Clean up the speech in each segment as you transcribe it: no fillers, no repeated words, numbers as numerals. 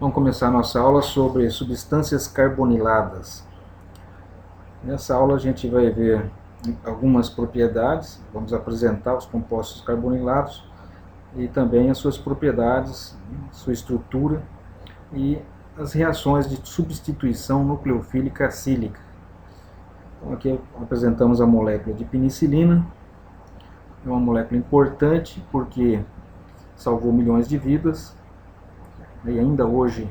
Vamos começar a nossa aula sobre substâncias carboniladas. Nessa aula a gente vai ver algumas propriedades, vamos apresentar os compostos carbonilados e também as suas propriedades, sua estrutura e as reações de substituição nucleofílica acílica. Então aqui apresentamos a molécula de penicilina. É uma molécula importante porque salvou milhões de vidas e ainda hoje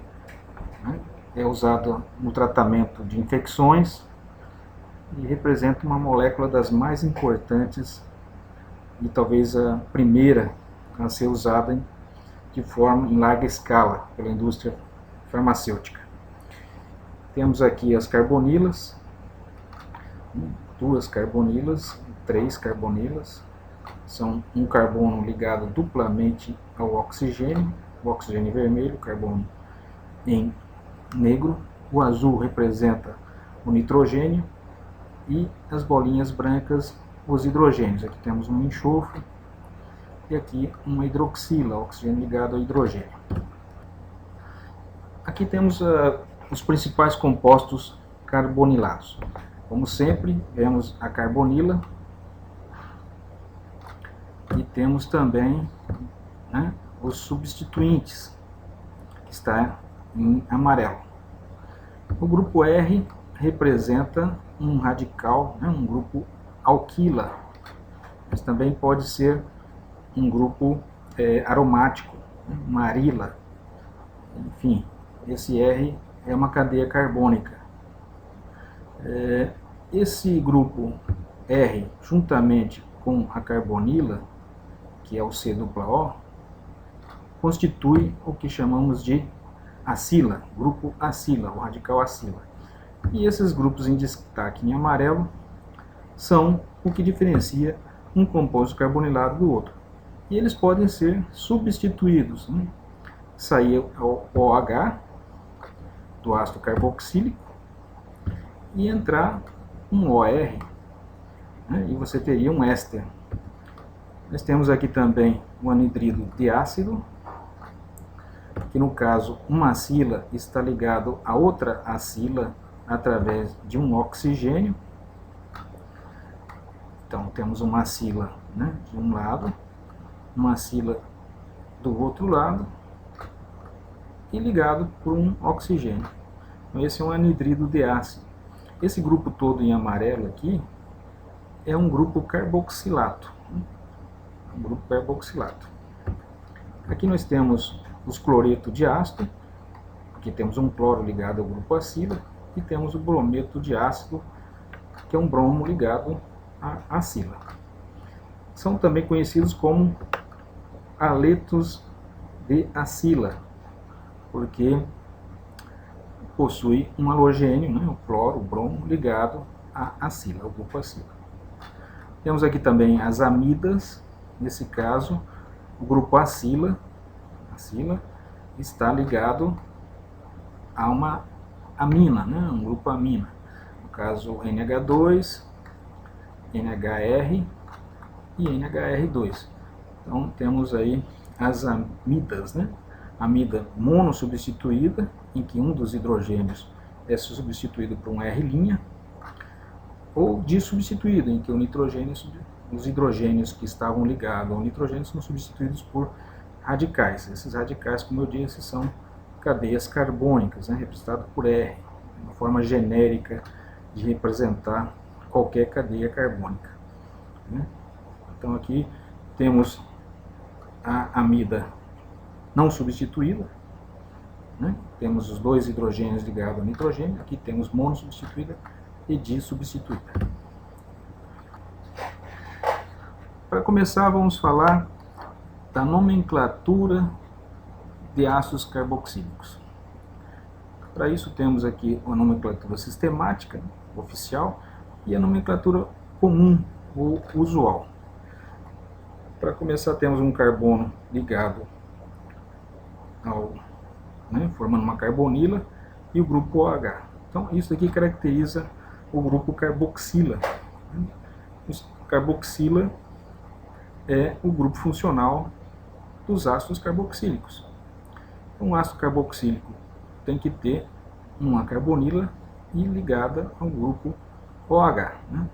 é usado no tratamento de infecções e representa uma molécula das mais importantes e talvez a primeira a ser usada de forma em larga escala pela indústria farmacêutica. Temos aqui as carbonilas, duas carbonilas, três carbonilas, são um carbono ligado duplamente ao oxigênio, o oxigênio vermelho, o carbono em negro, o azul representa o nitrogênio e as bolinhas brancas os hidrogênios. Aqui temos um enxofre e aqui uma hidroxila, oxigênio ligado ao hidrogênio. Aqui temos os principais compostos carbonilados. Como sempre, vemos a carbonila e temos também os substituintes, que está em amarelo. O grupo R representa um radical, um grupo alquila, mas também pode ser um grupo aromático, uma arila. Enfim, esse R é uma cadeia carbônica. Esse grupo R, juntamente com a carbonila, que é o C-O, constitui o que chamamos de acila, grupo acila, o radical acila. E esses grupos em destaque em amarelo são o que diferencia um composto carbonilado do outro. E eles podem ser substituídos. Sair o OH do ácido carboxílico e entrar um OR, e você teria um éster. Nós temos aqui também o anidrido diácido, que no caso uma acila está ligado a outra acila através de um oxigênio. Então temos uma acila de um lado, uma acila do outro lado e ligado por um oxigênio. Então esse é um anidrido diácido. Esse grupo todo em amarelo aqui é um grupo carboxilato. Aqui nós temos os cloreto de ácido, aqui temos um cloro ligado ao grupo acila, e temos o brometo de ácido, que é um bromo ligado à acila. São também conhecidos como aletos de acila, porque possui um halogênio, o cloro, o bromo, ligado à acila, ao grupo acila. Temos aqui também as amidas. Nesse caso, o grupo acila está ligado a uma amina, um grupo amina. No caso, NH2, NHR e NHR2. Então, temos aí as amidas, Amida monossubstituída, em que um dos hidrogênios é substituído por um R', ou dissubstituída, em que os hidrogênios que estavam ligados ao nitrogênio são substituídos por radicais. Esses radicais, como eu disse, são cadeias carbônicas, representadas por R, uma forma genérica de representar qualquer cadeia carbônica. Então aqui temos a amida não substituída, temos os dois hidrogênios ligados ao nitrogênio, aqui temos monossubstituída e dissubstituída. Para começar, vamos falar da nomenclatura de ácidos carboxílicos. Para isso temos aqui a nomenclatura sistemática, oficial, e a nomenclatura comum ou usual. Para começar, temos um carbono ligado ao, formando uma carbonila, e o grupo OH. Então isso aqui caracteriza o grupo carboxila. O carboxila é o grupo funcional dos ácidos carboxílicos. Um ácido carboxílico tem que ter uma carbonila e ligada ao grupo OH. Né?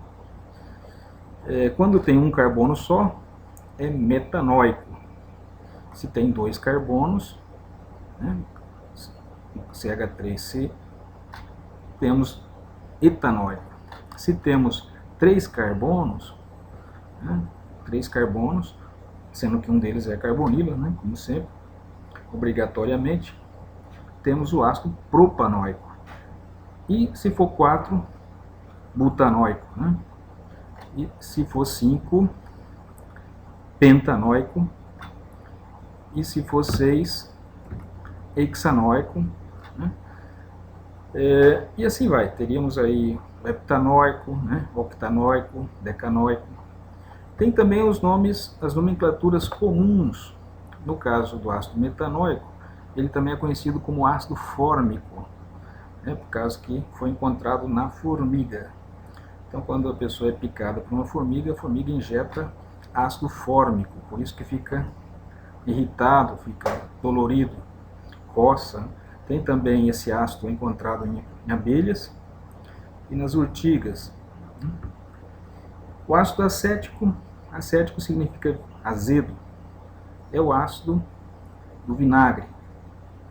Quando tem um carbono só, é metanóico. Se tem 2 carbonos, né, CH3C, temos etanóico. Se temos 3 carbonos, né, 3 carbonos, sendo que um deles é carbonila, né, como sempre, obrigatoriamente, temos o ácido propanóico. E se for 4, butanóico. Né? E se for 5, pentanóico. E se for 6, hexanóico. Né? E assim vai. Teríamos aí heptanóico, né? Octanóico, decanóico. Tem também os nomes, as nomenclaturas comuns. No caso do ácido metanóico, ele também é conhecido como ácido fórmico, né? Por causa que foi encontrado na formiga. Então, quando a pessoa é picada por uma formiga, a formiga injeta ácido fórmico, por isso que fica irritado, fica dolorido, coça. Tem também esse ácido encontrado em abelhas e nas urtigas. O ácido acético, acético significa azedo, é o ácido do vinagre.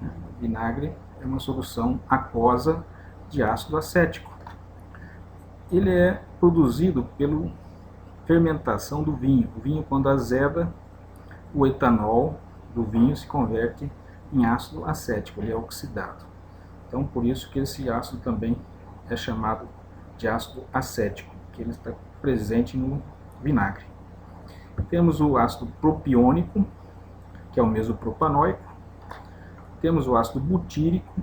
O vinagre é uma solução aquosa de ácido acético. Ele é produzido pela fermentação do vinho. O vinho, quando azeda, o etanol do vinho se converte em ácido acético, ele é oxidado. Então, por isso que esse ácido também é chamado de ácido acético, que ele está presente no vinagre. Temos o ácido propiônico, que é o mesmo propanóico. Temos o ácido butírico,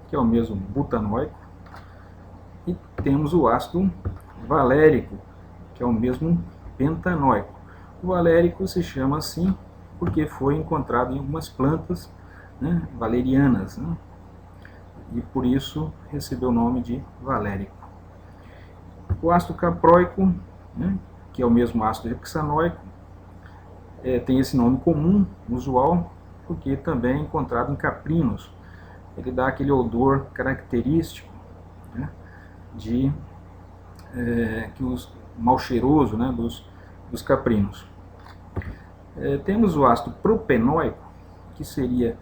que é o mesmo butanóico. E temos o ácido valérico, que é o mesmo pentanóico. O valérico se chama assim porque foi encontrado em algumas plantas, né, valerianas, né, e por isso recebeu o nome de valérico. O ácido caproico, né, que é o mesmo ácido hexanoico, tem esse nome comum, usual, porque também é encontrado em caprinos. Ele dá aquele odor característico, né, mal cheiroso, né, dos caprinos. Temos o ácido propenóico, que seria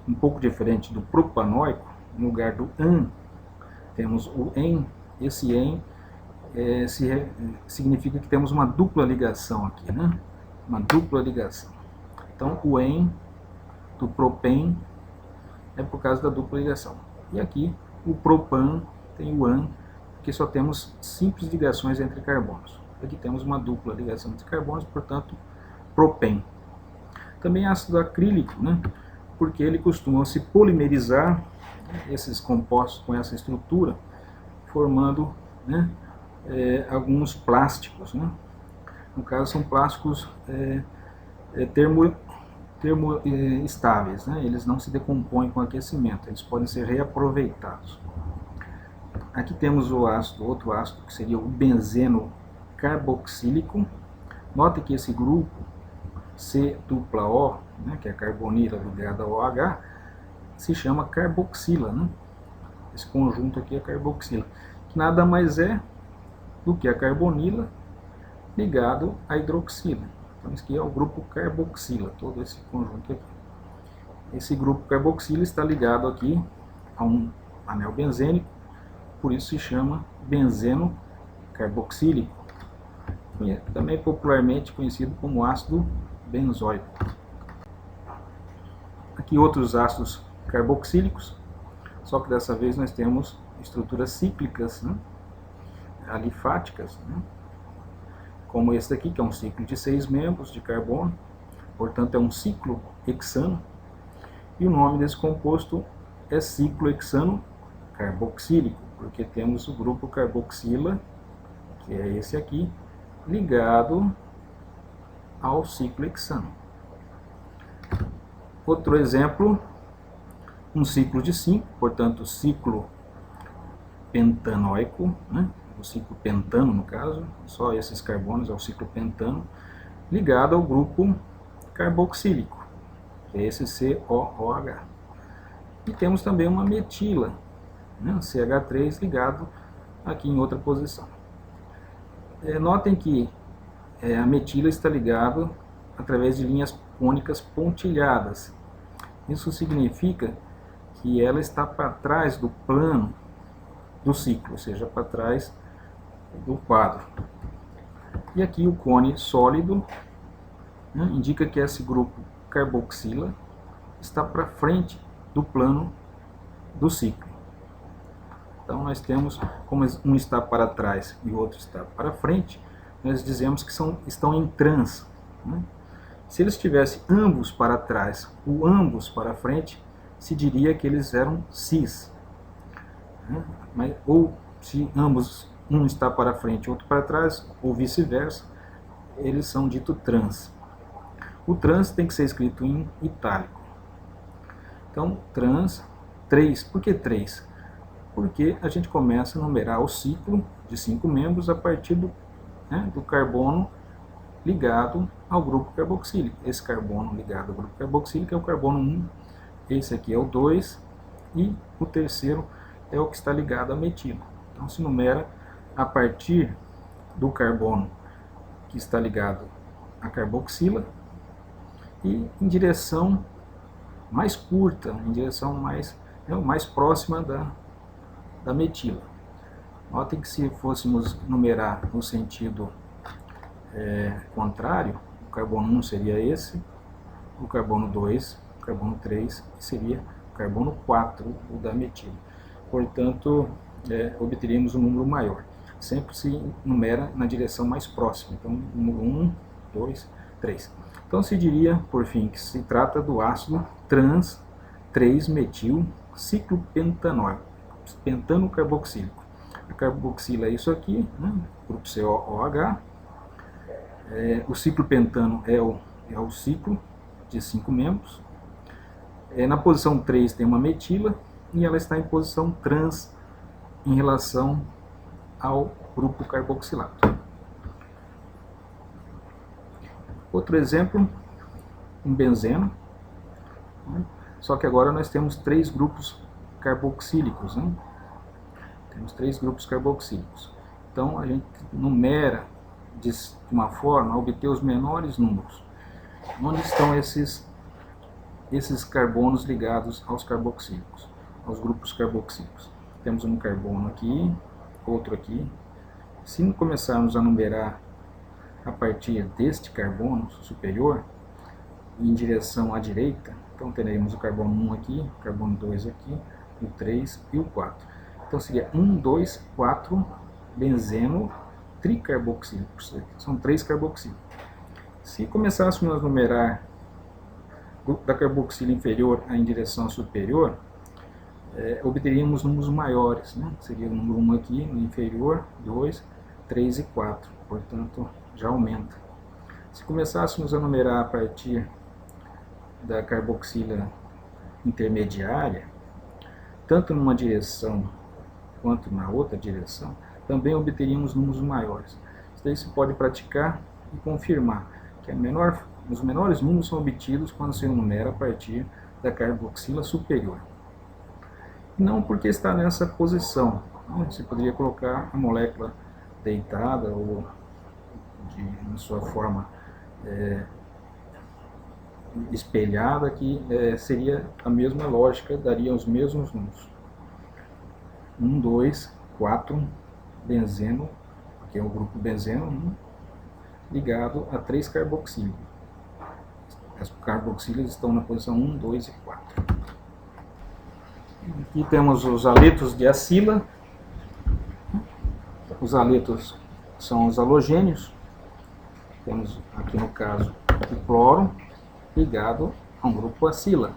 um pouco diferente do propanóico. No lugar do an, temos o en. Esse en significa que temos uma dupla ligação aqui, né? Uma dupla ligação. Então, o en do propen é por causa da dupla ligação. E aqui, o propan tem o an, porque só temos simples ligações entre carbonos. Aqui temos uma dupla ligação entre carbonos, portanto, propen. Também ácido acrílico, né? Porque ele costuma se polimerizar, esses compostos com essa estrutura, formando, né, alguns plásticos. Né? No caso, são plásticos termoestáveis, né? Eles não se decompõem com aquecimento, eles podem ser reaproveitados. Aqui temos outro ácido, que seria o benzeno carboxílico. Note que esse grupo C-O, né, que é a carbonila ligada ao OH, se chama carboxila. Né? Esse conjunto aqui é carboxila, que nada mais é do que a carbonila ligado à hidroxila. Então, esse aqui é o grupo carboxila, todo esse conjunto aqui. Esse grupo carboxila está ligado aqui a um anel benzênico, por isso se chama benzeno carboxílico, também popularmente conhecido como ácido benzoico. Aqui outros ácidos carboxílicos, só que dessa vez nós temos estruturas cíclicas, né, alifáticas, né, como esse daqui, que é um ciclo de 6 membros de carbono, portanto é um ciclo hexano, e o nome desse composto é ciclohexano carboxílico, porque temos o grupo carboxila, que é esse aqui, ligado ao ciclohexano. Outro exemplo, um ciclo de 5, portanto ciclo pentanóico, né? O ciclo pentano no caso, só esses carbonos é o ciclo pentano, ligado ao grupo carboxílico, que é esse COOH. E temos também uma metila, né, CH3 ligado aqui em outra posição. Notem que a metila está ligada através de linhas cônicas pontilhadas. Isso significa que ela está para trás do plano do ciclo, ou seja, para trás do quadro. E aqui o cone sólido, né, indica que esse grupo carboxila está para frente do plano do ciclo. Então nós temos, como um está para trás e o outro está para frente, nós dizemos que estão em trans, né? Se eles estivessem ambos para trás ou ambos para frente, se diria que eles eram cis, né? Ou se ambos, um está para frente e outro para trás, ou vice-versa, eles são dito trans. O trans tem que ser escrito em itálico. Então, trans 3. Por que 3? Porque a gente começa a numerar o ciclo de 5 membros a partir do carbono ligado ao grupo carboxílico. Esse carbono ligado ao grupo carboxílico é o carbono 1, esse aqui é o 2, e o terceiro é o que está ligado à metila. Então se numera a partir do carbono que está ligado à carboxila e em direção mais curta, em direção mais próxima da metila. Notem que se fôssemos numerar no sentido contrário, o carbono 1 seria esse, o carbono 2, o carbono 3 seria o carbono 4, o da metila. Portanto, obteríamos um número maior. Sempre se numera na direção mais próxima. Então, número 1, 2, 3. Então se diria, por fim, que se trata do ácido trans 3-metil ciclopentanol, pentano carboxílico. A carboxila é isso aqui, né? Grupo COOH. O ciclopentano é o ciclo de 5 membros. Na posição 3 tem uma metila e ela está em posição trans em relação ao grupo carboxilato. Outro exemplo, um benzeno, né? Só que agora nós temos 3 grupos carboxílicos, né? Temos 3 grupos carboxílicos. Então a gente numera de uma forma a obter os menores números. Onde estão esses carbonos ligados aos carboxílicos, aos grupos carboxílicos? Temos um carbono aqui, outro aqui. Se começarmos a numerar a partir deste carbono superior, em direção à direita, então teremos o carbono 1 aqui, o carbono 2 aqui, o 3 e o 4. Então seria 1, 2, 4, benzeno tricarboxílico, são 3 carboxílicos. Se começássemos a numerar da carboxila inferior em direção superior, obteríamos números maiores, né? Seria o número 1 aqui no inferior, 2, 3 e 4, portanto já aumenta. Se começássemos a numerar a partir da carboxila intermediária, tanto numa direção quanto na outra direção, também obteríamos números maiores. Isso daí se pode praticar e confirmar que os menores números são obtidos quando se numera a partir da carboxila superior. Não porque está nessa posição, né? Você poderia colocar a molécula deitada ou na sua forma espelhada, que seria a mesma lógica, daria os mesmos números. 1, 2, 4, benzeno, que é o grupo benzeno, ligado a 3 carboxílicos. As carboxílicas estão na posição 1, 2 e 4. Aqui temos os haletos de acila. Os haletos são os halogênios. Temos aqui no caso o cloro ligado a um grupo acila.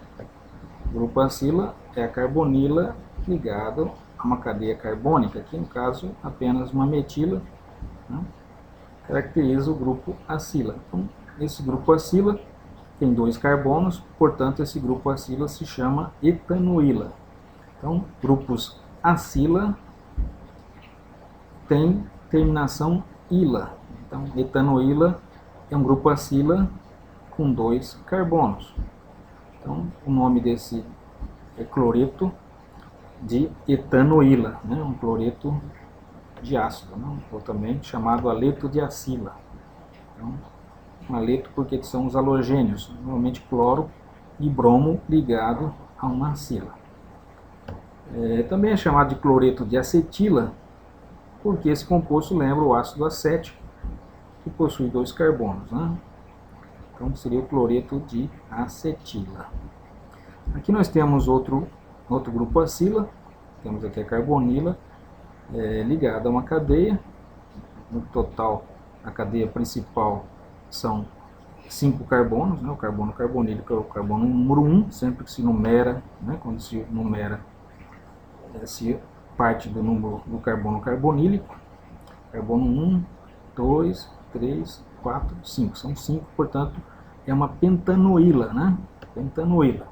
O grupo acila é a carbonila ligado a uma cadeia carbônica, aqui no caso apenas uma metila, né? Caracteriza o grupo acila. Então, esse grupo acila tem 2 carbonos, portanto esse grupo acila se chama etanoíla. Então, grupos acila tem terminação ila. Então, etanoíla é um grupo acila com 2 carbonos. Então, o nome desse é cloreto de etanoíla, né? Um cloreto de ácido, né? Ou também chamado haleto de acila. Então, um haleto porque são os halogênios, normalmente cloro e bromo ligado a uma acila. Também é chamado de cloreto de acetila, porque esse composto lembra o ácido acético, que possui 2 carbonos, né? Então seria o cloreto de acetila. Aqui nós temos outro grupo acila, temos aqui a carbonila, ligada a uma cadeia. No total, a cadeia principal são 5 carbonos, né? O carbono carbonílico é o carbono número 1, sempre que se numera, né? Quando se numera, se parte do número do carbono carbonílico. Carbono 1, 2, 3, 4, 5. São 5, portanto, é uma pentanoíla, né? Pentanoíla.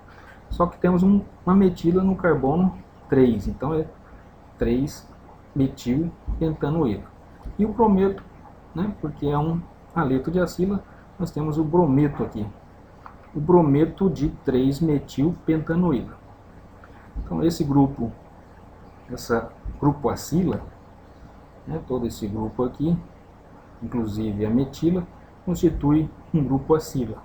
Só que temos uma metila no carbono 3, então é 3-metil-pentanoíla. E o brometo, né? Porque é um haleto de acila, nós temos o brometo aqui. O brometo de 3-metil-pentanoíla. Então esse grupo acila, né? Todo esse grupo aqui, inclusive a metila, constitui um grupo acila.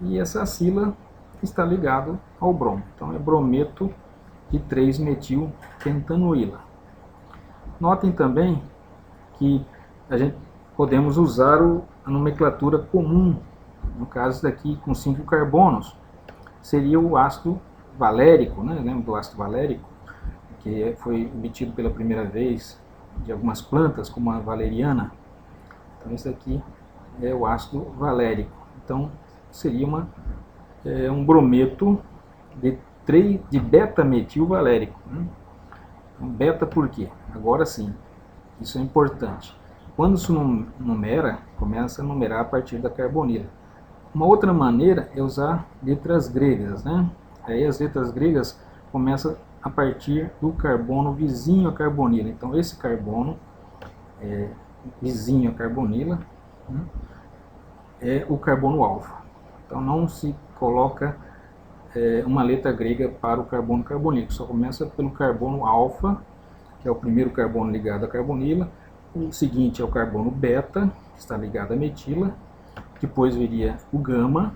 E essa acila está ligado ao bromo. Então é brometo de 3-metil-pentanoíla. Notem também que a gente podemos usar a nomenclatura comum. No caso daqui, com 5 carbonos, seria o ácido valérico, né? Lembra do ácido valérico? Que foi obtido pela primeira vez de algumas plantas, como a valeriana. Então esse aqui é o ácido valérico. Então seria um brometo de beta-metil valérico, né? Então, beta por quê? Agora sim, isso é importante. Quando se numera, começa a numerar a partir da carbonila. Uma outra maneira é usar letras gregas, né? Aí as letras gregas começam a partir do carbono vizinho à carbonila. Então esse carbono vizinho à carbonila, né, é o carbono alfa. Então não se coloca uma letra grega para o carbono carbonílico, só começa pelo carbono alfa, que é o primeiro carbono ligado à carbonila. O seguinte é o carbono beta, que está ligado à metila. Depois viria o gama,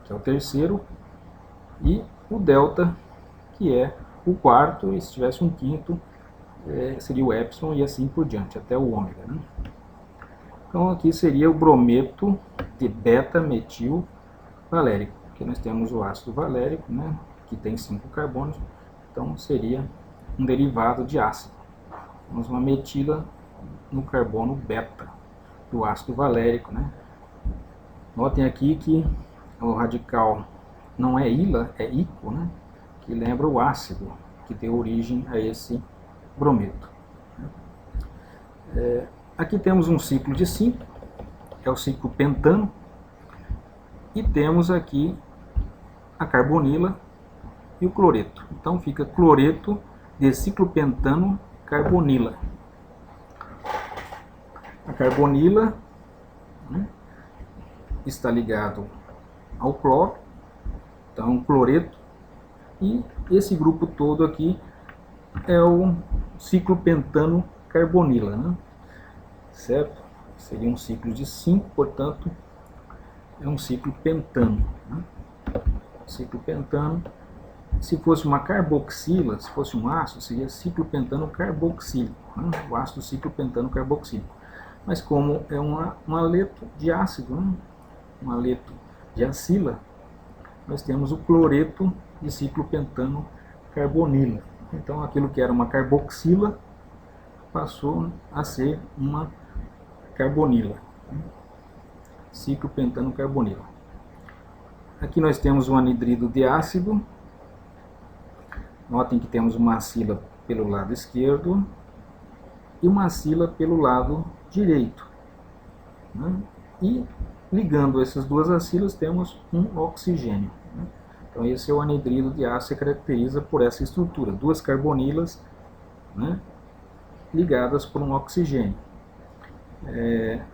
que é o terceiro, e o delta, que é o quarto, e se tivesse um quinto, seria o epsilon e assim por diante, até o ômega, né? Então aqui seria o brometo de beta-metil valérico, que nós temos o ácido valérico, né, que tem 5 carbonos, então seria um derivado de ácido. Temos uma metila no carbono beta do ácido valérico, né? Notem aqui que o radical não é ila, é ico, né, que lembra o ácido que deu origem a esse brometo. Aqui temos um ciclo de 5, que é o ciclo pentano, e temos aqui a carbonila e o cloreto. Então fica cloreto de ciclopentano carbonila. A carbonila, né, está ligado ao cloro, então cloreto, e esse grupo todo aqui é o ciclopentano carbonila, né? Certo? Seria um ciclo de 5, portanto é um ciclo pentano, né? Ciclo pentano. Se fosse uma carboxila, se fosse um ácido, seria ciclopentano carboxílico, né? O ácido ciclopentano carboxílico. Mas como é um haleto de ácido, né, um haleto de acila, nós temos o cloreto de ciclopentano carbonila. Então aquilo que era uma carboxila passou a ser uma carbonila, né? Ciclopentano carbonila. Aqui nós temos um anidrido de ácido. Notem que temos uma acila pelo lado esquerdo e uma acila pelo lado direito, né? E ligando essas duas acilas temos um oxigênio, né? Então esse é o anidrido de ácido, se caracteriza por essa estrutura, duas carbonilas, né, ligadas por um oxigênio.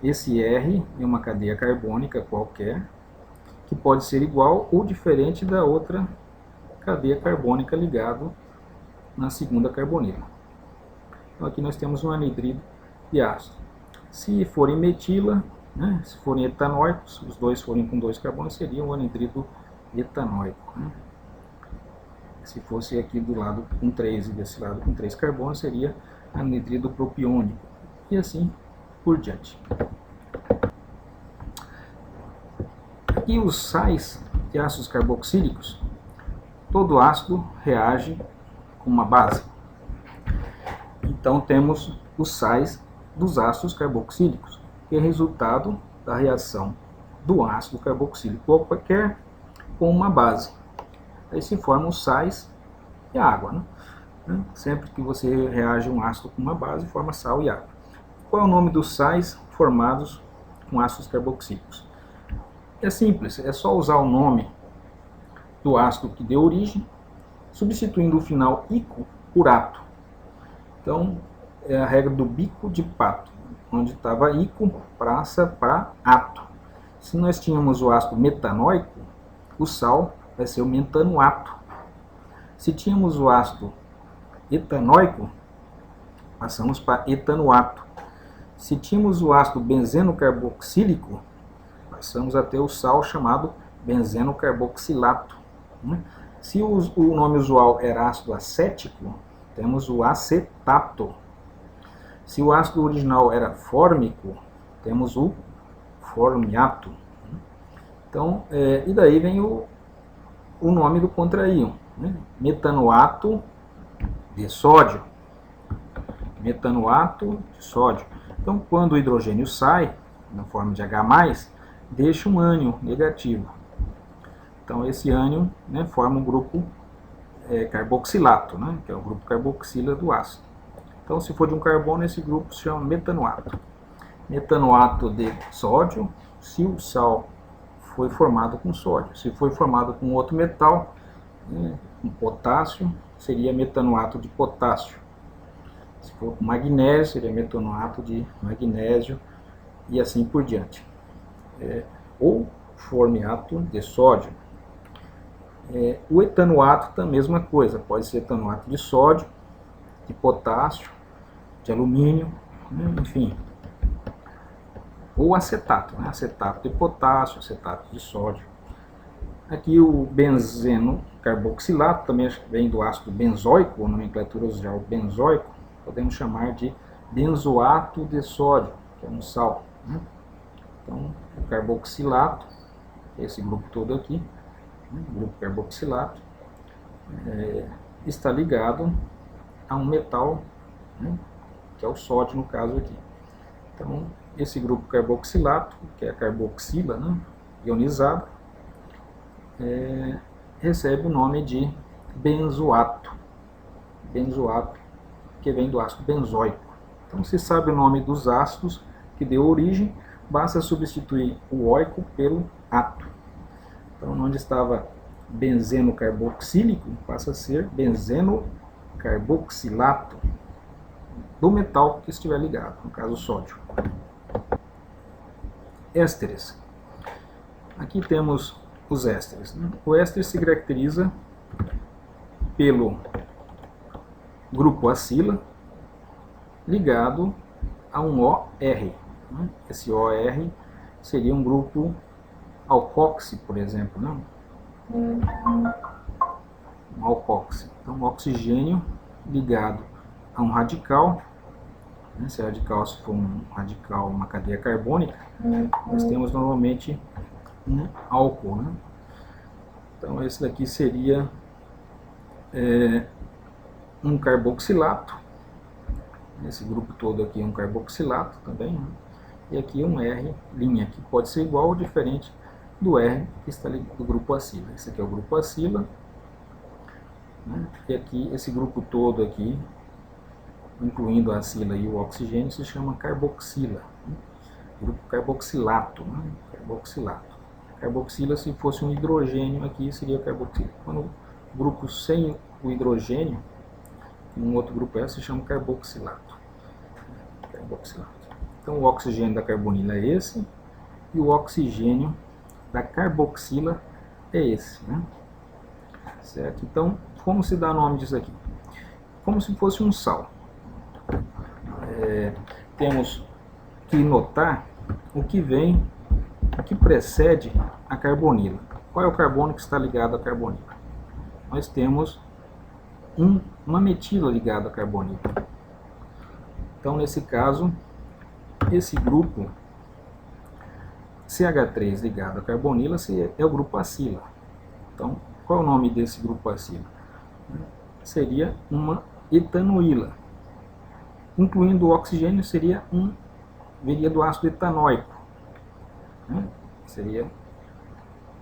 Esse R é uma cadeia carbônica qualquer, que pode ser igual ou diferente da outra cadeia carbônica ligado na segunda carbonila. Então aqui nós temos um anidrido de ácido. Se forem metila, né, se forem etanóicos, os dois forem com 2 carbonos, seria um anidrido etanóico. Né? Se fosse aqui do lado com 3 e desse lado com 3 carbonos, seria anidrido propiônico. E assim por diante. Aqui os sais de ácidos carboxílicos, todo ácido reage com uma base. Então temos os sais dos ácidos carboxílicos, que é resultado da reação do ácido carboxílico qualquer com uma base. Aí se formam os sais e a água. Né? Sempre que você reage um ácido com uma base, forma sal e água. Qual é o nome dos sais formados com ácidos carboxílicos? É simples, é só usar o nome do ácido que deu origem, substituindo o final ico por ato. Então, é a regra do bico de pato, onde estava ico, praça, para ato. Se nós tínhamos o ácido metanóico, o sal vai ser o metanoato. Se tínhamos o ácido etanóico, passamos para etanoato. Se tínhamos o ácido benzeno carboxílico, passamos a ter o sal chamado benzeno carboxilato. Se o nome usual era ácido acético, temos o acetato. Se o ácido original era fórmico, temos o formiato. Então, e daí vem o nome do contraíon, né? Metanoato de sódio. Metanoato de sódio. Então, quando o hidrogênio sai, na forma de H+, deixa um ânion negativo. Então, esse ânion, né, forma um grupo carboxilato, né, que é o grupo carboxila do ácido. Então, se for de um carbono, esse grupo se chama metanoato. Metanoato de sódio, se o sal foi formado com sódio. Se foi formado com outro metal, né, com potássio, seria metanoato de potássio. Se for com magnésio, seria metanoato de magnésio, e assim por diante. Ou formiato de sódio. O etanoato, a mesma coisa, pode ser etanoato de sódio, de potássio, de alumínio, né, enfim. Ou acetato, né, acetato de potássio, acetato de sódio. Aqui o benzeno carboxilato também vem do ácido benzoico, a nomenclatura usual benzoico, podemos chamar de benzoato de sódio, que é um sal. Né? Então, o carboxilato, esse grupo todo aqui, né, o grupo carboxilato, está ligado a um metal, né, que é o sódio no caso aqui. Então, esse grupo carboxilato, que é a carboxila, né, ionizado, recebe o nome de benzoato. Benzoato, que vem do ácido benzoico. Então, se sabe o nome dos ácidos que deu origem, basta substituir o oico pelo ato. Então, onde estava benzeno carboxílico, passa a ser benzeno carboxilato, do metal que estiver ligado, no caso o sódio. Ésteres. Aqui temos os ésteres. Né? O éster se caracteriza pelo grupo acila ligado a um OR. Né? Esse OR seria um grupo alcoxi, por exemplo. Né? Um alcoxi. Então, um oxigênio ligado a um radical. Né? Se radical se for um radical, uma cadeia carbônica, nós temos normalmente um álcool. Né? Então, esse daqui seria um carboxilato. Esse grupo todo aqui é um carboxilato também. Né? E aqui um R', que pode ser igual ou diferente do R que está do grupo acila. Esse aqui é o grupo acila. Né? E aqui, esse grupo todo aqui, incluindo a acila e o oxigênio, se chama carboxila. Né? Grupo carboxilato. Né? Carboxilato. Carboxila, se fosse um hidrogênio aqui, seria carboxila. Quando o grupo sem o hidrogênio, um outro grupo se chama carboxilato. Carboxilato. Então o oxigênio da carbonila é esse, e o oxigênio da carboxila é esse. Né? certo? Então, como se dá nome disso aqui? Como se fosse um sal. Temos que notar o que vem, o que precede a carbonila. Qual é o carbono que está ligado à carbonila? Nós temos uma metila ligada à carbonila. Então, nesse caso, esse grupo CH3 ligado à carbonila é o grupo acila. Então, qual é o nome desse grupo acila? Seria uma etanoíla. Incluindo o oxigênio, viria do ácido etanóico. Seria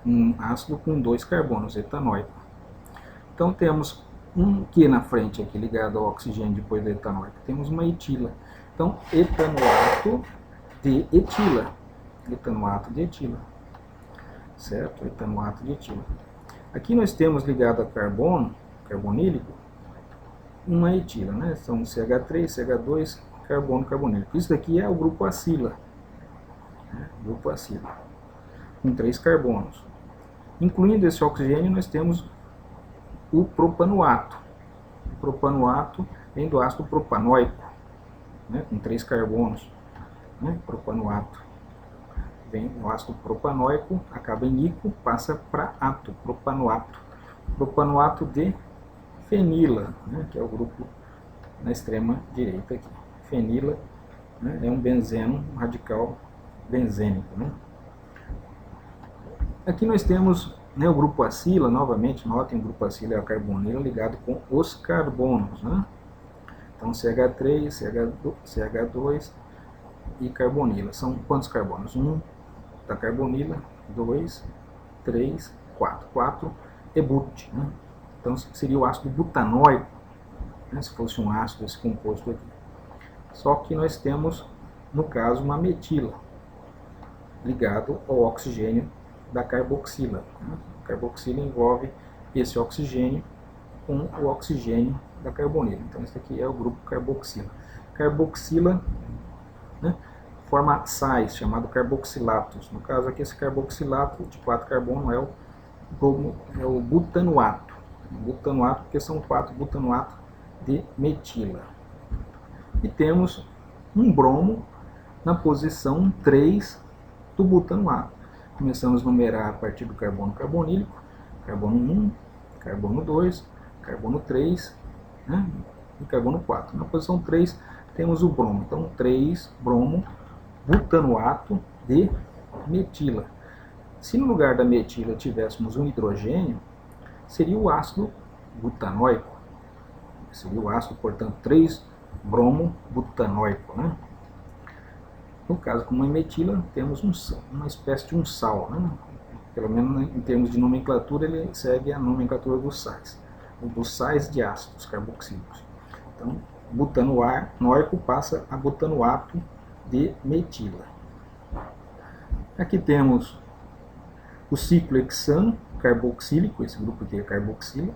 um ácido com 2 carbonos, etanóico. Então, temos um Q na frente aqui ligado ao oxigênio depois do etanóico. Temos uma etila. Então, etanoato de etila. Etanoato de etila. Certo? Etanoato de etila. Aqui nós temos ligado a carbonílico, uma etila, né? São CH3, CH2, carbono carbonílico. Isso daqui é o grupo acila. Grupo acila. Com 3 carbonos. Incluindo esse oxigênio, nós temos o propanoato. O propanoato vem do ácido propanóico, né? Com 3 carbonos. Né? Propanoato. Vem o ácido propanóico, acaba em ico, passa para ato, propanoato. Propanoato de fenila, né, que é o grupo na extrema direita aqui. Fenila, né, é um benzeno, um radical benzênico. Né. Aqui nós temos, né, o grupo acila, novamente, notem, o grupo acila é a carbonila ligado com os carbonos. Né. Então CH3, CH2 e carbonila. São quantos carbonos? 1 da carbonila, 2, 3, 4. 4 é but, né? Então seria o ácido butanóico, né? Se fosse um ácido esse composto aqui. Só que nós temos, no caso, uma metila ligado ao oxigênio da carboxila. Né? A carboxila envolve esse oxigênio com o oxigênio da carbonila. Então esse aqui é o grupo carboxila. Carboxila, né, forma sais, chamado carboxilatos. No caso aqui, esse carboxilato de 4 carbono é o butanoato. Butanoato, porque são 4 butanoatos de metila. E temos um bromo na posição 3 do butanoato. Começamos a numerar a partir do carbono carbonílico. Carbono 1, carbono 2, carbono 3, né, e carbono 4. Na posição 3 temos o bromo. Então 3 bromo butanoato de metila. Se no lugar da metila tivéssemos um hidrogênio, seria o ácido butanóico. Seria o ácido, portanto, 3 bromo butanóico. Né? No caso, como é metila, temos uma espécie de um sal. Né? Pelo menos em termos de nomenclatura, ele segue a nomenclatura dos sais. Dos sais de ácidos carboxílicos. Então, butanoico passa a butanoato de metila. Aqui temos o ciclo hexano carboxílico, esse grupo aqui é carboxila,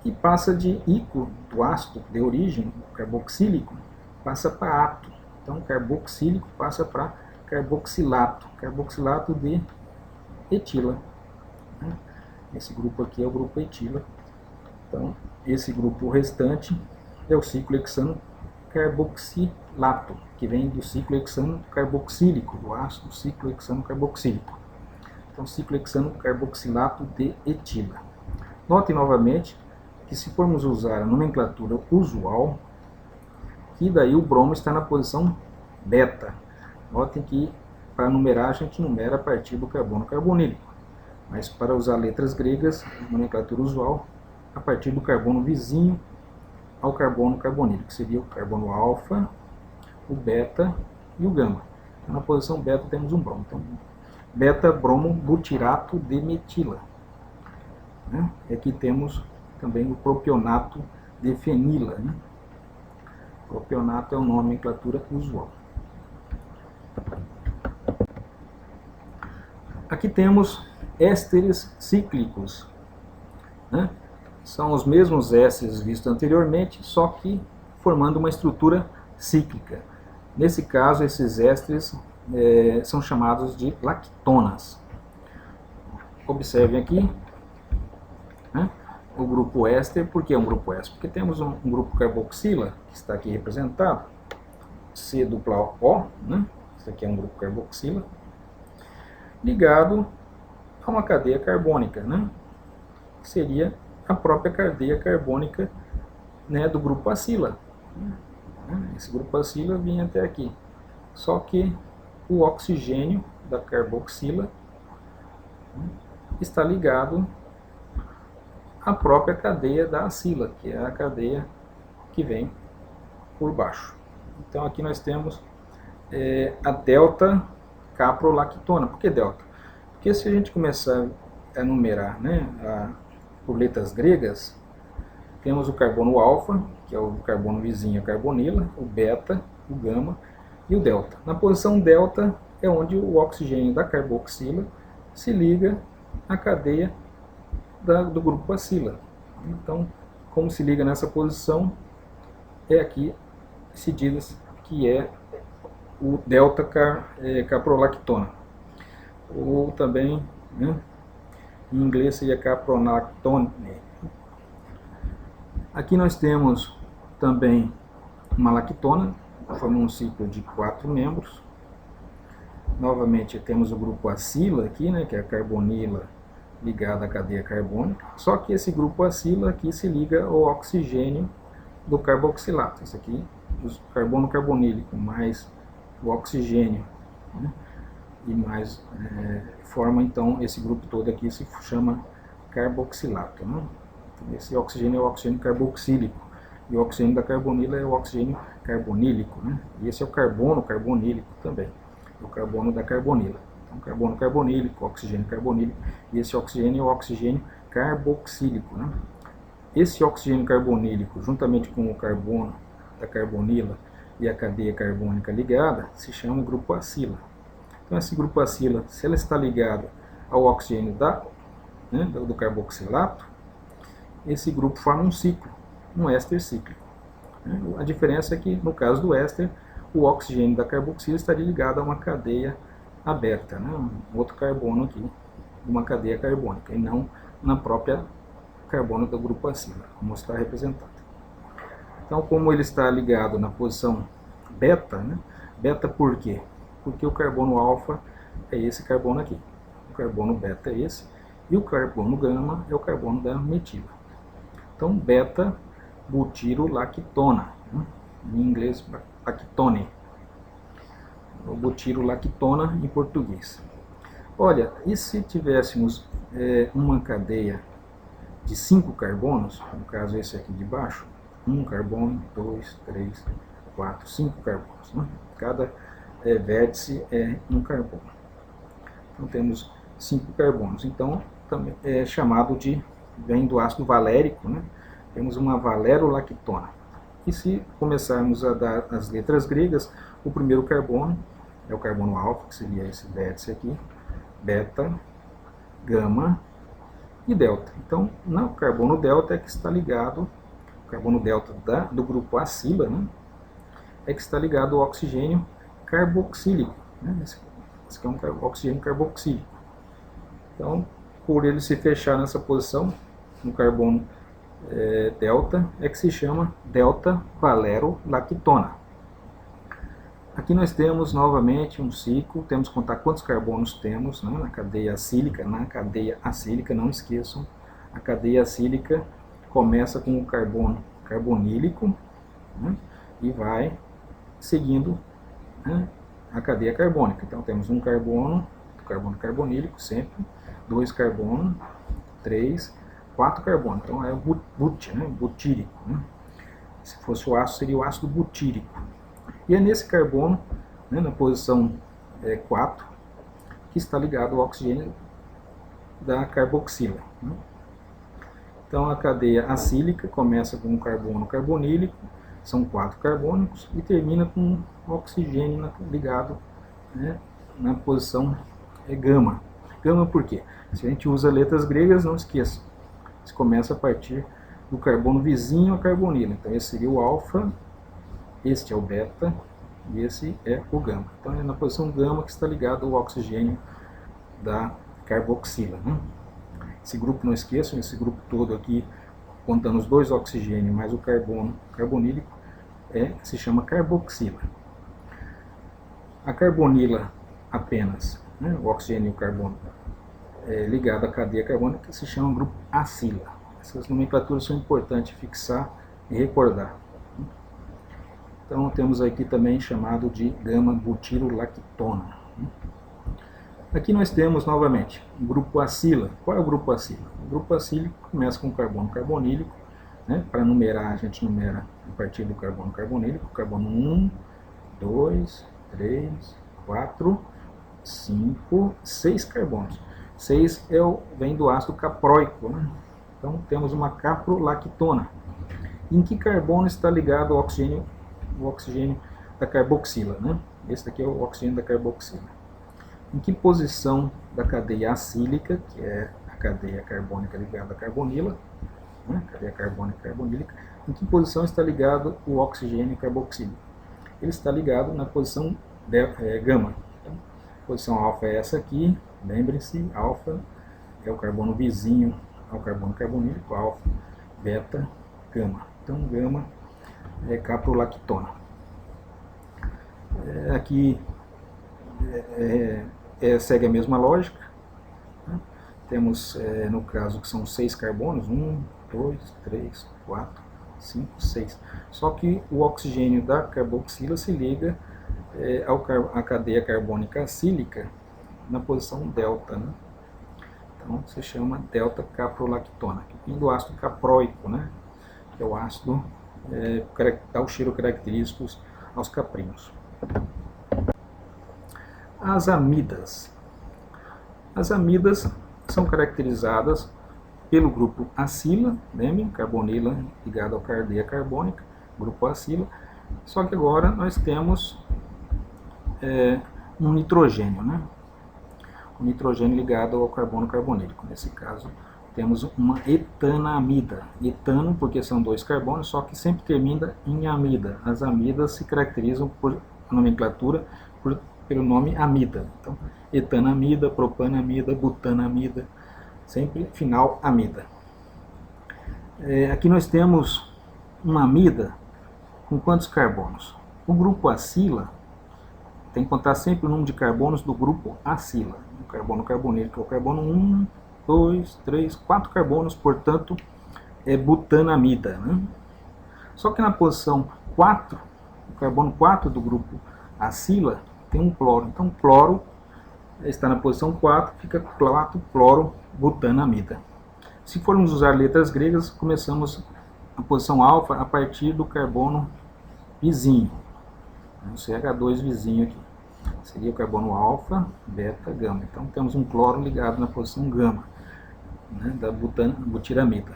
e passa de ico, do ácido de origem carboxílico, passa para ato. Então, carboxílico passa para carboxilato, carboxilato de etila. Esse grupo aqui é o grupo etila. Então, esse grupo restante é o ciclo hexano carboxilato, que vem do ciclo hexano carboxílico, do ácido ciclo hexano carboxílico. Então, ciclo hexano carboxilato de etila. Notem novamente que se formos usar a nomenclatura usual, que daí o bromo está na posição beta. Notem que para numerar a gente numera a partir do carbono carbonílico. Mas para usar letras gregas, nomenclatura usual, a partir do carbono vizinho ao carbono carbonílico, que seria o carbono alfa, o beta e o gama. Então, na posição beta temos um bromo. Então, beta bromo butirato de metila. Né? E aqui temos também o propionato de fenila. Né? Propionato é uma nomenclatura usual. Aqui temos ésteres cíclicos. Né? São os mesmos ésteres vistos anteriormente, só que formando uma estrutura cíclica. Nesse caso, esses ésteres são chamados de lactonas. Observem aqui, o grupo éster. Por que um grupo éster? Porque temos um grupo carboxila, que está aqui representado, C dupla O, né? Isso aqui é um grupo carboxila, ligado a uma cadeia carbônica, né? Que seria a própria cadeia carbônica, né, do grupo acila. Esse grupo acila vinha até aqui. Só que o oxigênio da carboxila, né, está ligado à própria cadeia da acila, que é a cadeia que vem por baixo. Então aqui nós temos a delta caprolactona. Por que delta? Porque se a gente começar a numerar, né, por letras gregas, temos o carbono alfa, que é o carbono vizinho a carbonila, o beta, o gama e o delta. Na posição delta é onde o oxigênio da carboxila se liga à cadeia do grupo acila. Então, como se liga nessa posição, é aqui se diz que é o delta caprolactona. Ou também, né, em inglês seria caprolactone. Aqui nós temos também uma lactona, formando um ciclo de 4 membros. Novamente temos o grupo acila aqui, né, que é a carbonila ligada à cadeia carbônica. Só que esse grupo acila aqui se liga ao oxigênio do carboxilato. Isso aqui, o carbono carbonílico mais o oxigênio, né, e mais forma então esse grupo todo aqui se chama carboxilato, né? Esse oxigênio é o oxigênio carboxílico, e o oxigênio da carbonila é o oxigênio carbonílico, né? E esse é o carbono carbonílico também, o carbono da carbonila. Então, carbono carbonílico, oxigênio carbonílico, e esse oxigênio é o oxigênio carboxílico, né? Esse oxigênio carbonílico, juntamente com o carbono da carbonila e a cadeia carbônica ligada, se chama grupo acila. Então, esse grupo acila, se ela está ligada ao oxigênio do carboxilato, esse grupo forma um ciclo, um éster cíclico. A diferença é que, no caso do éster, o oxigênio da carboxila estaria ligado a uma cadeia aberta, né? Um outro carbono aqui, uma cadeia carbônica, e não na própria carbono do grupo acila, como está representado. Então, como ele está ligado na posição beta, né? Beta por quê? Porque o carbono alfa é esse carbono aqui, o carbono beta é esse, e o carbono gama é o carbono da metila. Então, beta-butirolactona, né? Em inglês, lactone, ou butirolactona em português. Olha, e se tivéssemos uma cadeia de 5 carbonos, no caso esse aqui de baixo, 1 carbono, 2, 3, 4, 5 carbonos, né? Cada vértice é um carbono. Então temos 5 carbonos. Então também é chamado de, vem do ácido valérico, né? Temos uma valerolactona. E se começarmos a dar as letras gregas, o primeiro carbono é o carbono alfa, que seria esse vértice aqui, beta, gama e delta. Então, no carbono delta é que está ligado, o carbono delta do grupo acila, né, é que está ligado ao oxigênio carboxílico, né, esse aqui é um oxigênio carboxílico. Então, por ele se fechar nessa posição, no carbono delta, é que se chama delta valerolactona. Aqui nós temos novamente um ciclo, temos que contar quantos carbonos temos, né, na cadeia acílica. Na cadeia acílica, não esqueçam, a cadeia acílica começa com o carbono carbonílico, né, e vai seguindo, né, a cadeia carbônica. Então temos um carbono carbonílico sempre, 2 carbonos, 3, 4 carbonos. Então é o butírico, né? Se fosse o ácido, seria o ácido butírico. E é nesse carbono, né, na posição 4, que está ligado ao oxigênio da carboxila, né? Então a cadeia acílica começa com um carbono carbonílico, são 4 carbônicos, e termina com oxigênio ligado, né, na posição gama. Gama por quê? Se a gente usa letras gregas, não esqueça, se começa a partir do carbono vizinho a carbonila. Então esse seria o alfa, este é o beta e esse é o gama. Então é na posição gama que está ligado ao oxigênio da carboxila, né? Esse grupo, não esqueçam, esse grupo todo aqui contando os dois oxigênios mais o carbono carbonílico, se chama carboxila. A carbonila apenas, né, o oxigênio e o carbono, ligado à cadeia carbônica, se chama grupo acila. Essas nomenclaturas são importantes fixar e recordar. Então temos aqui também chamado de gama-butirolactona. Aqui nós temos novamente o grupo acila. Qual é o grupo acila? O grupo acílico começa com carbono carbonílico, né? Para numerar, a gente numera a partir do carbono carbonílico, carbono 1, 2, 3, 4, 5, 6 carbonos. 6 vem do ácido caproico, né? Então temos uma caprolactona. Em que carbono está ligado o oxigênio da carboxila, né? Esse daqui é o oxigênio da carboxila. Em que posição da cadeia acílica, que é a cadeia carbônica ligada à carbonila, né? Cadeia carbônica carbonílica, em que posição está ligado o oxigênio carboxílico? Ele está ligado na posição gama. Então, a posição alfa é essa aqui, lembrem-se, alfa é o carbono vizinho ao carbono carbonílico, alfa, beta, gama. Então, gama é caprolactona. Aqui segue a mesma lógica, né? Temos, no caso, que são 6 carbonos, 1, 2, 3, 4, 5, 6. Só que o oxigênio da carboxila se liga à cadeia carbônica acílica na posição delta, né? Então se chama delta caprolactona, que vem do ácido caproico, né? Que é o ácido que dá o cheiro característico aos caprinos. As amidas. As amidas são caracterizadas pelo grupo acila, lembrem, carbonila ligado à cadeia carbônica, grupo acila, só que agora nós temos um nitrogênio, né? Um nitrogênio ligado ao carbono carbonílico. Nesse caso, temos uma etanamida. Etano, porque são 2 carbonos, só que sempre termina em amida. As amidas se caracterizam por nomenclatura pelo nome amida. Então, etanamida, propanamida, butanamida, sempre final amida. Aqui nós temos uma amida com quantos carbonos? O grupo acila tem que contar sempre o número de carbonos do grupo acila. O carbono carbonílico é o carbono 1, 2, 3, 4 carbonos, portanto é butanamida, né? Só que na posição 4, o carbono 4 do grupo acila tem um cloro. Então cloro está na posição 4, fica 4 cloro-butanamida. Se formos usar letras gregas, começamos a posição alfa a partir do carbono vizinho. O CH2 vizinho aqui. Seria o carbono alfa, beta, gama. Então temos um cloro ligado na posição gama, né, da butiramida.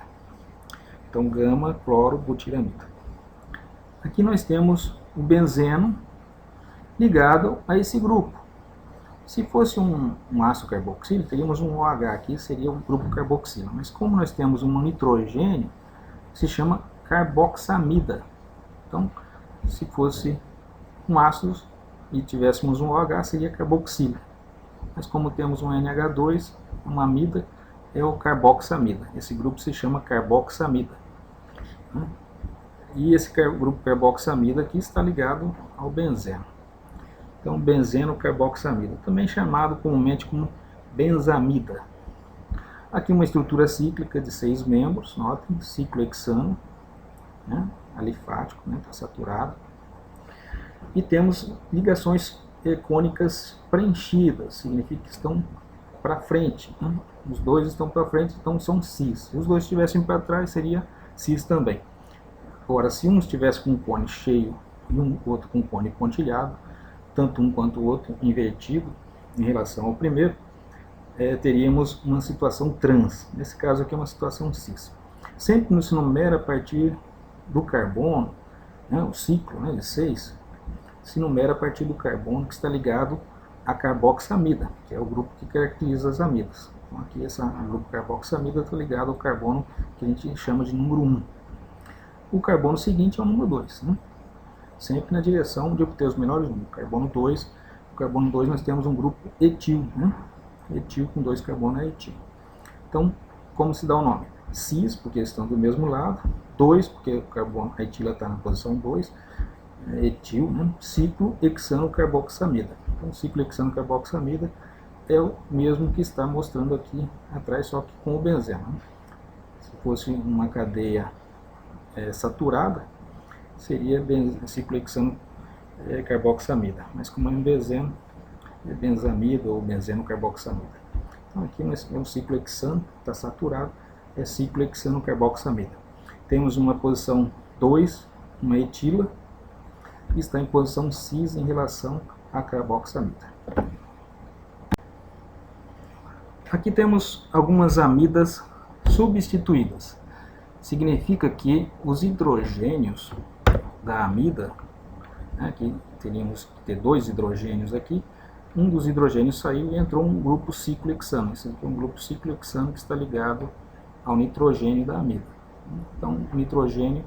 Então gama, cloro, butiramida. Aqui nós temos o benzeno ligado a esse grupo. Se fosse um ácido carboxílico, teríamos um OH aqui, seria o grupo carboxila. Mas como nós temos um nitrogênio, se chama carboxamida. Então, se fosse um ácido e tivéssemos um OH, seria carboxila. Mas como temos um NH2, uma amida, é o carboxamida. Esse grupo se chama carboxamida. E esse grupo carboxamida aqui está ligado ao benzeno. Então, benzeno carboxamida, também chamado comumente como benzamida. Aqui uma estrutura cíclica de 6 membros, notem, ciclohexano, né, alifático, né, está saturado. E temos ligações cônicas preenchidas, significa que estão para frente. Né? Os dois estão para frente, então são cis. Se os dois estivessem para trás, seria cis também. Agora, se um estivesse com um cone cheio e um outro com um cone pontilhado, tanto um quanto o outro invertido em relação ao primeiro, teríamos uma situação trans. Nesse caso aqui é uma situação cis. Sempre se numera a partir do carbono, né, o ciclo, né, de 6, se numera a partir do carbono que está ligado à carboxamida, que é o grupo que caracteriza as amidas. Então aqui o grupo carboxamida está ligado ao carbono que a gente chama de número 1. O carbono seguinte é o número 2, né? Sempre na direção de obter os menores números. Carbono 2, o carbono 2 nós temos um grupo etil, né? Etil com 2 carbonos é etil. Então, como se dá o nome? cis, porque estão do mesmo lado, 2, porque o carbono, a etila está na posição 2, etil, né? Ciclo hexano-carboxamida. Então, o ciclo hexano-carboxamida é o mesmo que está mostrando aqui atrás, só que com o benzeno. Né? Se fosse uma cadeia saturada, seria ciclo hexano-carboxamida, mas como é um benzeno, é benzamida ou benzeno-carboxamida. Então aqui é um ciclo hexano, está saturado, é ciclo hexano-carboxamida. Temos uma posição 2, uma etila, e está em posição cis em relação à carboxamida. Aqui temos algumas amidas substituídas. Significa que os hidrogênios da amida, né, que teríamos que ter 2 hidrogênios aqui, um dos hidrogênios saiu e entrou um grupo ciclohexano. Esse aqui é um grupo ciclohexano que está ligado ao nitrogênio da amida. Então, o nitrogênio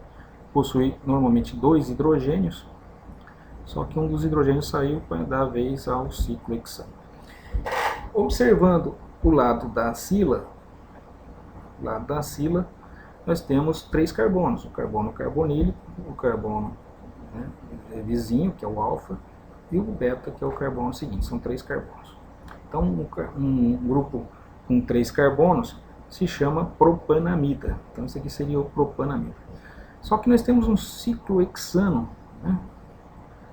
possui normalmente 2 hidrogênios, só que um dos hidrogênios saiu para dar vez ao ciclohexano. Observando o lado da acila, nós temos 3 carbonos: o carbono carbonílico, o carbono vizinho, que é o alfa, e o beta, que é o carbono seguinte. São 3 carbonos. Então, um grupo com 3 carbonos se chama propanamida. Então, isso aqui seria o propanamida. Só que nós temos um ciclohexano, né,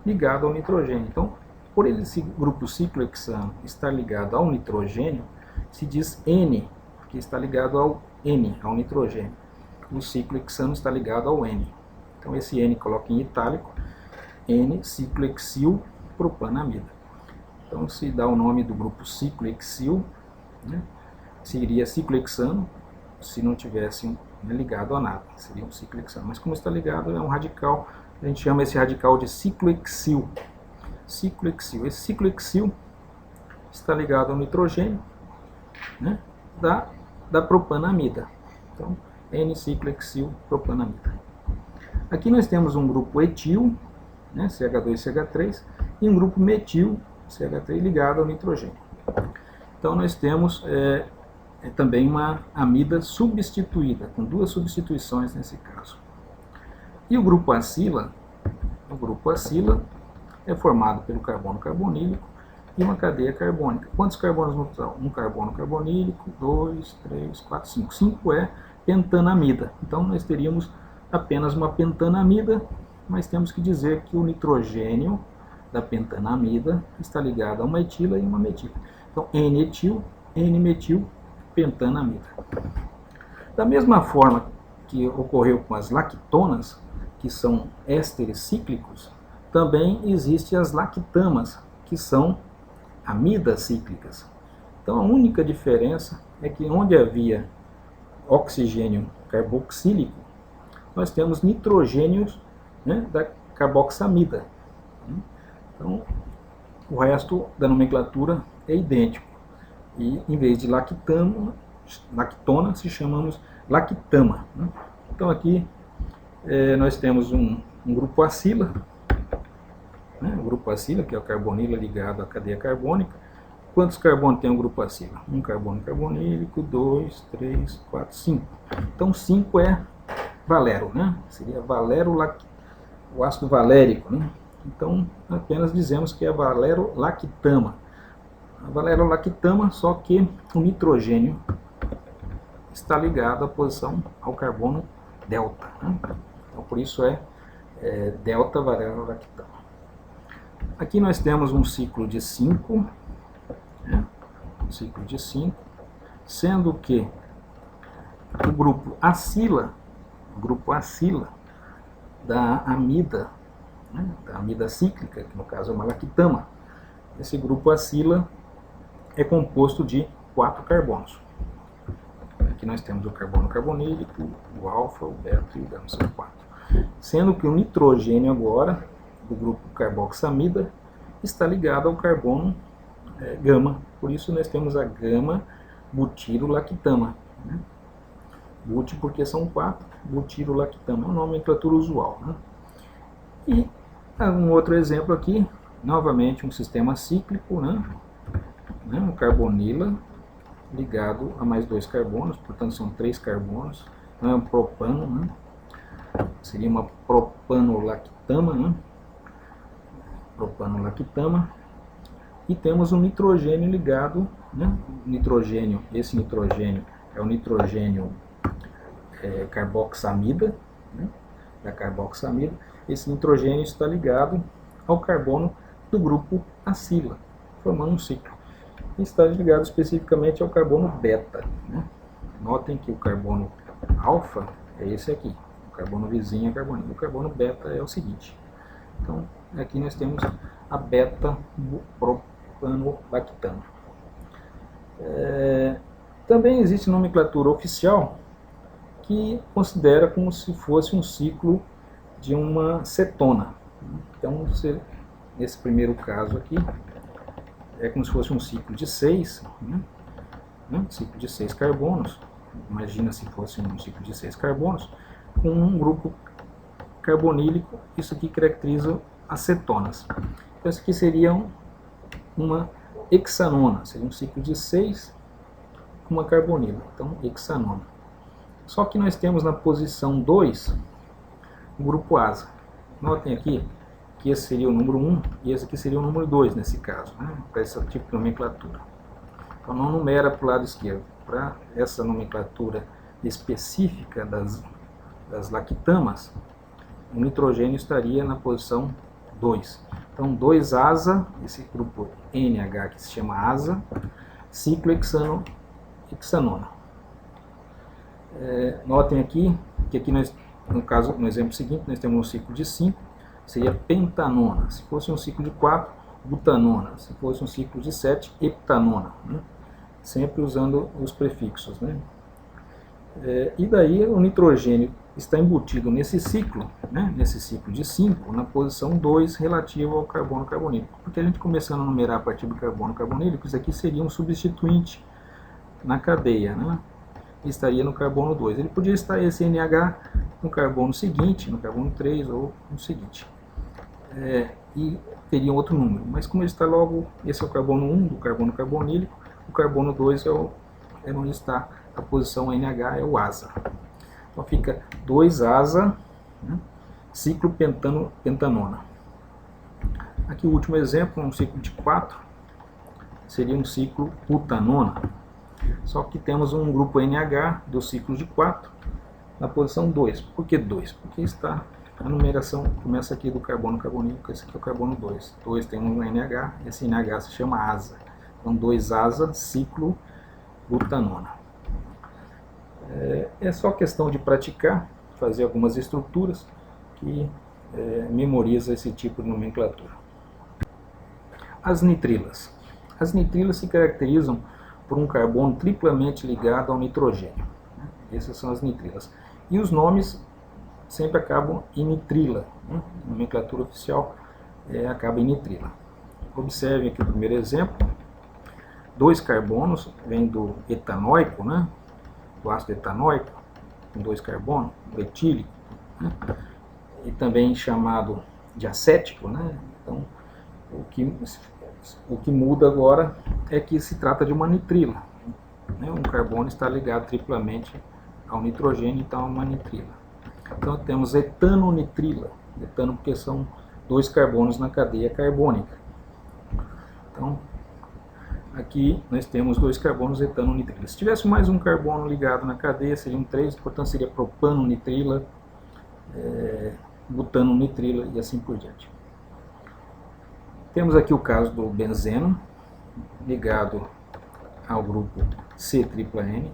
ligado ao nitrogênio. Então, por esse grupo ciclohexano estar ligado ao nitrogênio, se diz N, porque está ligado ao N, ao nitrogênio. O ciclohexano está ligado ao N. Então, esse N coloca em itálico, N-ciclohexil propanamida. Então, se dá o nome do grupo ciclohexil, né, seria ciclohexano, se não tivesse ligado a nada, seria um ciclohexano. Mas como está ligado, é um radical, a gente chama esse radical de ciclohexil. Ciclohexil. Esse ciclohexil está ligado ao nitrogênio, né, da propanamida. Então, N-ciclohexil propanamida. Aqui nós temos um grupo etil, né, CH2CH3, e um grupo metil, CH3, ligado ao nitrogênio. Então nós temos também uma amida substituída, com 2 substituições nesse caso. E o grupo acila é formado pelo carbono carbonílico e uma cadeia carbônica. Quantos carbonos no total? Um carbono carbonílico, 2, 3, 4, 5. 5 é pentanamida. Então nós teríamos apenas uma pentanamida, mas temos que dizer que o nitrogênio da pentanamida está ligado a uma etila e uma metila. Então, N-etil, N-metil, pentanamida. Da mesma forma que ocorreu com as lactonas, que são ésteres cíclicos, também existem as lactamas, que são amidas cíclicas. Então, a única diferença é que onde havia oxigênio carboxílico, nós temos nitrogênios, né, da carboxamida. Então, o resto da nomenclatura é idêntico. E em vez de lactona, se chamamos lactama. Né? Então aqui nós temos um grupo acila, né, o grupo acila, que é o carbonila ligado à cadeia carbônica. Quantos carbonos tem o grupo acila? Um carbono carbonílico, 2, 3, 4, 5. Então 5 é valero, né? Seria valero, o ácido valérico, né? Então apenas dizemos que é valerolactama. A valerolactama, só que o nitrogênio está ligado à posição ao carbono delta, né? Então por isso é delta valerolactama. Aqui nós temos um ciclo de 5, né? Um ciclo de 5, sendo que o grupo acila da amida, né, da amida cíclica, que no caso é uma lactama. Esse grupo acila é composto de 4 carbonos. Aqui nós temos o carbono carbonílico, o alfa, o beta e o gama, são 4. Sendo que o nitrogênio agora, do grupo carboxamida, está ligado ao carbono gama. Por isso nós temos a gama butirolactama, né? Buti porque são 4, butirolactama é uma nomenclatura usual, né? E um outro exemplo aqui, novamente um sistema cíclico, né? Um carbonila ligado a mais 2 carbonos, portanto são 3 carbonos, não é um propano, né? Seria uma propanolactama, né? Propanolactama. E temos um nitrogênio ligado, né? Nitrogênio, esse nitrogênio é o nitrogênio carboxamida, né? Da carboxamida. Esse nitrogênio está ligado ao carbono do grupo acila, formando um ciclo. E está ligado especificamente ao carbono beta, né? Notem que o carbono alfa é esse aqui, o carbono vizinho é carbonilo. O carbono beta é o seguinte. Então, aqui nós temos a beta-propanolactama. Também existe nomenclatura oficial que considera como se fosse um ciclo de uma cetona. Então, nesse primeiro caso aqui, é como se fosse um ciclo de 6, né? Ciclo de 6 carbonos. Imagina se fosse um ciclo de 6 carbonos, com um grupo carbonílico. Isso aqui caracteriza as cetonas. Então, isso aqui seria uma hexanona, seria um ciclo de 6 com uma carbonila, então hexanona. Só que nós temos na posição 2 o grupo asa. Notem aqui que esse seria o número 1 e esse aqui seria o número 2 nesse caso, né, para esse tipo de nomenclatura. Então não numera para o lado esquerdo. Para essa nomenclatura específica das lactamas, o nitrogênio estaria na posição 2. Então 2 asa, esse grupo NH que se chama asa, ciclo hexanona. Notem aqui que aqui nós, no exemplo seguinte, nós temos um ciclo de 5, seria pentanona. Se fosse um ciclo de 4, butanona. Se fosse um ciclo de 7, heptanona, né? Sempre usando os prefixos, né? E daí o nitrogênio está embutido nesse ciclo, né? Nesse ciclo de 5, na posição 2 relativo ao carbono carbonílico. Porque a gente começando a numerar a partir do carbono carbonílico, isso aqui seria um substituinte na cadeia, né? Estaria no carbono 2. Ele podia estar esse NH no carbono seguinte, no carbono 3 ou no seguinte. E teria outro número. Mas como ele está logo, esse é o carbono 1 do carbono carbonílico, o carbono 2 é onde está a posição NH, é o asa. Então fica 2 asa, né? Ciclo pentanona. Aqui o último exemplo, um ciclo de 4, seria um ciclo butanona. Só que temos um grupo NH do ciclo de 4 na posição 2. Por que 2? Porque está a numeração, começa aqui do carbono carbonílico, esse aqui é o carbono 2. 2 tem um NH, esse NH se chama asa. Então 2 asa, ciclo butanona. É só questão de praticar, fazer algumas estruturas que memoriza esse tipo de nomenclatura. As nitrilas. As nitrilas se caracterizam por um carbono triplamente ligado ao nitrogênio. Essas são as nitrilas. E os nomes sempre acabam em nitrila, né? A nomenclatura oficial acaba em nitrila. Observem aqui o primeiro exemplo. 2 carbonos, vem do etanóico, né? Do ácido etanóico, com 2 carbonos, do etílico, né? E também chamado de acético, né? Então, o que muda agora é que se trata de uma nitrila, né? Um carbono está ligado triplamente ao nitrogênio, então é uma nitrila. Então temos etanonitrila, etano porque são 2 carbonos na cadeia carbônica. Então, aqui nós temos 2 carbonos etanonitrila. Se tivesse mais um carbono ligado na cadeia, seriam 3, portanto seria propanonitrila, butanonitrila e assim por diante. Temos aqui o caso do benzeno, ligado ao grupo C-tripla-N.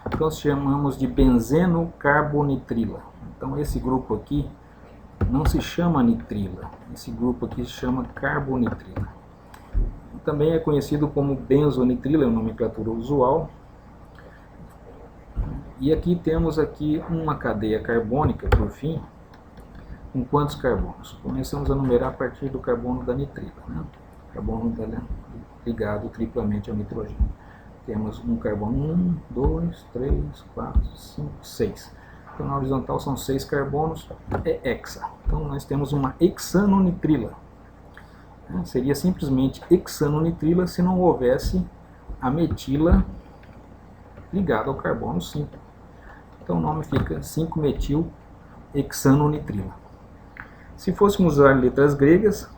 Então chamamos de benzeno carbonitrila. Então esse grupo aqui não se chama nitrila, esse grupo aqui se chama carbonitrila. Também é conhecido como benzonitrila, é uma nomenclatura usual. E aqui temos uma cadeia carbônica, por fim, com quantos carbonos? Começamos a numerar a partir do carbono da nitrila, né? Carbono ligado triplamente ao nitrogênio. Temos um carbono 1, 2, 3, 4, 5, 6. Então na horizontal são 6 carbonos, é hexa. Então nós temos uma hexanonitrila. Seria simplesmente hexanonitrila se não houvesse a metila ligado ao carbono 5. Então o nome fica 5-metil-hexanonitrila. Se fôssemos usar letras gregas,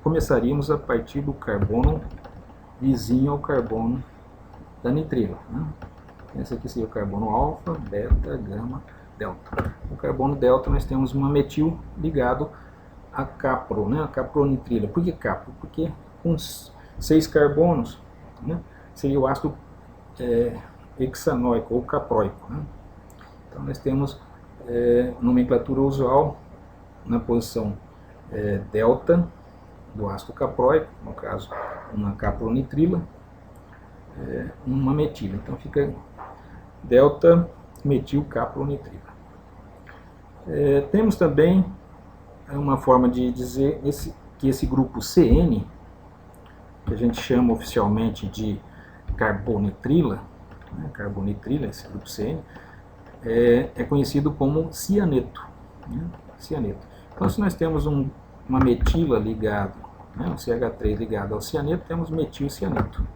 começaríamos a partir do carbono vizinho ao carbono da nitrila, né? Esse aqui seria o carbono alfa, beta, gama, delta. O carbono delta nós temos uma metil ligado a capro, né? A capronitrila. Por que capro? Porque com 6 carbonos, né, seria o ácido hexanoico ou caproico, né? Então nós temos nomenclatura usual na posição delta do ácido caproico, no caso uma capronitrila, uma metila. Então fica delta metil capronitrila. Temos também uma forma de dizer que esse grupo CN, que a gente chama oficialmente de carbonitrila, né, carbonitrila, esse grupo CN, é conhecido como cianeto, né, cianeto. Então se nós temos uma metila ligada, né, um CH3 ligado ao cianeto, temos metilcianeto.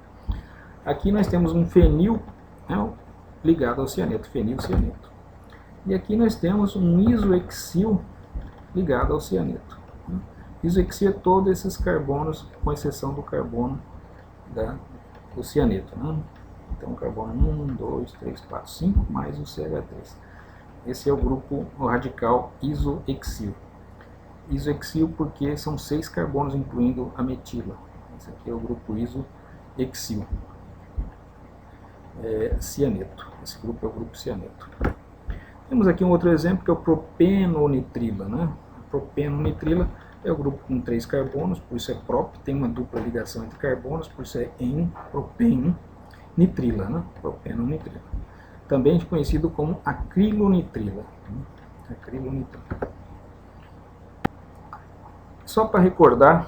Aqui nós temos um fenil, né, ligado ao cianeto, fenilcianeto. E aqui nós temos um isohexil ligado ao cianeto. Isohexil é todos esses carbonos, com exceção do carbono do cianeto, né? Então carbono 1, 2, 3, 4, 5, mais o CH3. Esse é o grupo, o radical isohexil. Isohexil porque são 6 carbonos, incluindo a metila. Esse aqui é o grupo isohexil. Cianeto. Esse grupo é o grupo cianeto. Temos aqui um outro exemplo que é o propenonitrila, né? A propenonitrila é o grupo com 3 carbonos, por isso é prop, tem uma dupla ligação entre carbonos, por isso é en-propenitrila, né? Propenonitrila. Também conhecido como acrilonitrila. Acrilonitrila. Só para recordar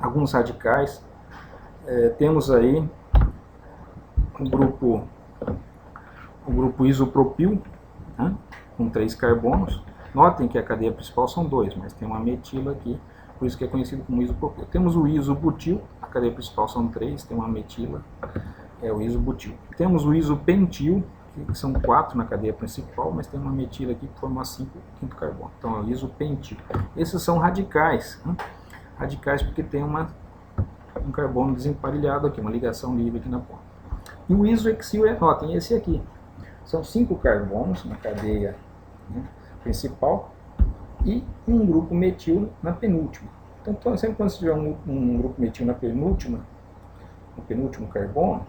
alguns radicais, temos aí o grupo isopropil, né, com 3 carbonos. Notem que a cadeia principal são 2, mas tem uma metila aqui, por isso que é conhecido como isopropil. Temos o isobutil, a cadeia principal são 3, tem uma metila, é o isobutil. Temos o isopentil, que são 4 na cadeia principal, mas tem uma metila aqui que forma 5, quinto carbono. Então é o isopentil. Esses são radicais, né? Radicais porque tem um carbono desemparelhado aqui, uma ligação livre aqui na ponta. E o isohexil notem, esse aqui. São 5 carbonos na cadeia, né, principal e um grupo metil na penúltima. Então sempre quando você tiver um grupo metil na penúltima, no penúltimo carbono,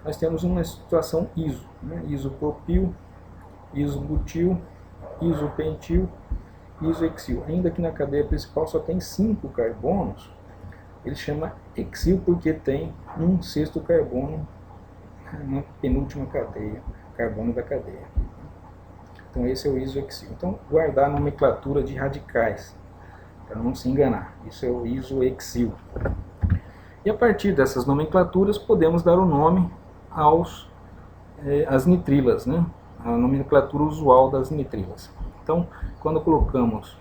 nós temos uma situação iso, né, isopropil, isobutil, isopentil, isohexil. Ainda que na cadeia principal só tem 5 carbonos, ele chama hexil porque tem um 6º carbono na penúltima cadeia, carbono da cadeia. Então esse é o isohexil. Então guardar a nomenclatura de radicais, para não se enganar. Isso é o isohexil. E a partir dessas nomenclaturas podemos dar o nome às nitrilas, né? A nomenclatura usual das nitrilas. Então quando colocamos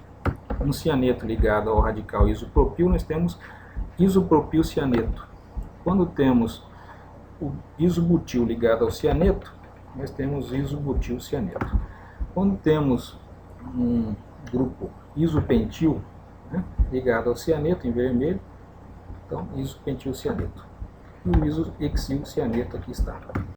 um cianeto ligado ao radical isopropil, nós temos isopropil cianeto. Quando temos o isobutil ligado ao cianeto, nós temos isobutil cianeto. Quando temos um grupo isopentil, né, ligado ao cianeto em vermelho, então isopentil cianeto. E o isohexil cianeto aqui está.